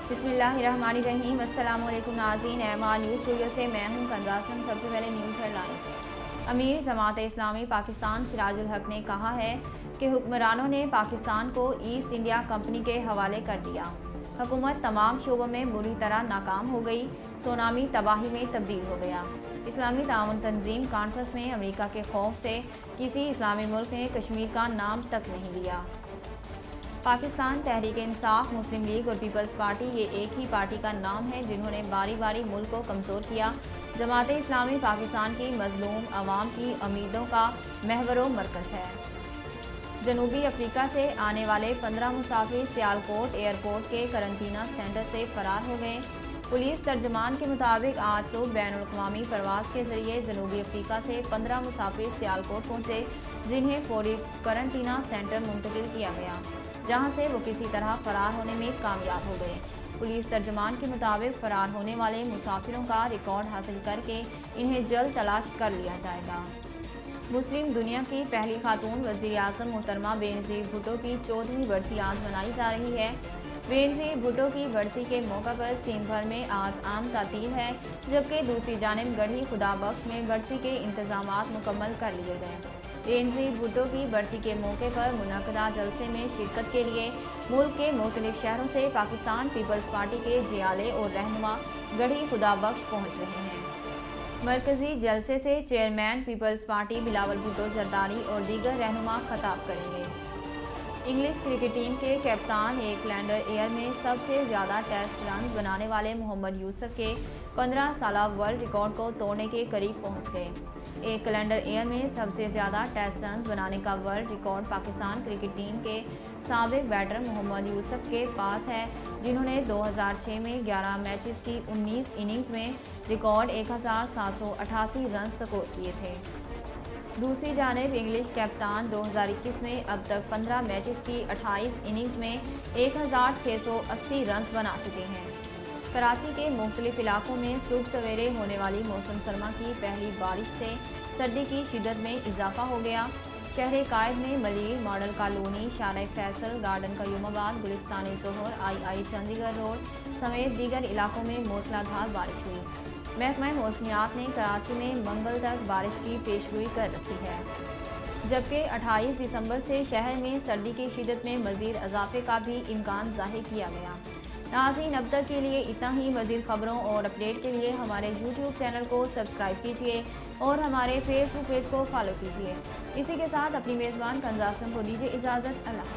बिस्मिल्लाहिर्रहमानिर्रहीम। अस्सलाम वालेकुम नाज़रीन, एमान न्यूज़ स्टूडियो से मैं हूं कंज़ा असलम। सबसे पहले न्यूज़ हेडलाइंस। अमीर जमात इस्लामी पाकिस्तान सिराजुल हक ने कहा है कि हुक्मरानों ने पाकिस्तान को ईस्ट इंडिया कंपनी के हवाले कर दिया। हुकूमत तमाम शोबों में बुरी तरह नाकाम हो गई। सुनामी तबाही में तब्दील हो गया। इस्लामी ताउन तंजीम कॉन्फ्रेंस में अमेरिका के खौफ से किसी इस्लामी मुल्क ने कश्मीर का नाम तक नहीं लिया। पाकिस्तान तहरीक इंसाफ, मुस्लिम लीग और पीपल्स पार्टी ये एक ही पार्टी का नाम है जिन्होंने बारी बारी मुल्क को कमज़ोर किया। जमात इस्लामी पाकिस्तान की मजलूम आवाम की उम्मीदों का महवर मरकज़ है। जनूबी अफ्रीका से आने वाले 15 मुसाफिर सियालकोट एयरपोर्ट के करंटीना सेंटर से फरार हो गए। पुलिस तर्जमान के मुताबिक आज सुबह बैनुल-अक़वामी परवाज़ के जरिए जनूबी अफ्रीका से 15 मुसाफिर सियालकोट पहुँचे, जिन्हें फौरी करंटीना सेंटर मुंतकिल किया गया, जहां से वो किसी तरह फरार होने में कामयाब हो गए। पुलिस तर्जमान के मुताबिक फरार होने वाले मुसाफिरों का रिकॉर्ड हासिल करके इन्हें जल्द तलाश कर लिया जाएगा। मुस्लिम दुनिया की पहली खातून वज़ीर आज़म मोहतरमा बेनज़ीर भुट्टो की 14वीं बरसी आज मनाई जा रही है। बेनज़ीर भुट्टो की बरसी के मौका पर सिंध भर में आज आम तातील है, जबकि दूसरी जानिब गढ़ी खुदाबख्श में बरसी के इंतजामात मुकम्मल कर लिए गए। बेनज़ीर भुट्टो की बरसी के मौके पर मुनक़दा जलसे में शिरकत के लिए मुल्क के मुख्तलिफ शहरों से पाकिस्तान पीपल्स पार्टी के जियाले और रहनुमा गढ़ी खुदाबख्श पहुँच रहे हैं। मरकजी जलसे से chairman People's Party Bilawal Bhutto Zardari और दीगर रहनुमा खिताब करेंगे। इंग्लिश क्रिकेट टीम के कप्तान एक कैलेंडर ईयर में सबसे ज़्यादा टेस्ट रन बनाने वाले मोहम्मद यूसुफ के 15 साला वर्ल्ड रिकॉर्ड को तोड़ने के करीब पहुंच गए। एक कैलेंडर ईयर में सबसे ज़्यादा टेस्ट रन बनाने का world record Pakistan cricket team के साबिक बैटर मोहम्मद यूसुफ के पास है, जिन्होंने 2006 में 11 मैचेस की 19 इनिंग्स में रिकॉर्ड 1788 रन स्कोर किए थे। दूसरी जानिब इंग्लिश कप्तान 2021 में अब तक 15 मैचेस की 28 इनिंग्स में 1680 रन बना चुके हैं। कराची के मुख्तलिफ इलाकों में सुबह सवेरे होने वाली मौसम सरमा की पहली बारिश से सर्दी की शिदत में इजाफा हो गया। शहर कायद में मलिर, मॉडल कॉलोनी, शारा फैसल, गार्डन कयूमाबाद, गुलिस्तानी जोहर, आई चंडीगढ़ रोड समेत दीगर इलाकों में मूसलाधार बारिश हुई। महकमा मौसमियात ने कराची में मंगल तक बारिश की पेशगोई कर रखी है, जबकि 28 दिसंबर से शहर में सर्दी की शिदत में मज़ीद इजाफे का भी इम्कान ज़ाहिर किया गया। नाज़रीन, अब तक के लिए इतना ही। मज़ीद खबरों और अपडेट के लिए हमारे YouTube चैनल को सब्सक्राइब कीजिए और हमारे फेसबुक पेज को फॉलो कीजिए। इसी के साथ अपनी मेज़बान कंज़ा असलम को दीजिए इजाज़त। अल्लाह।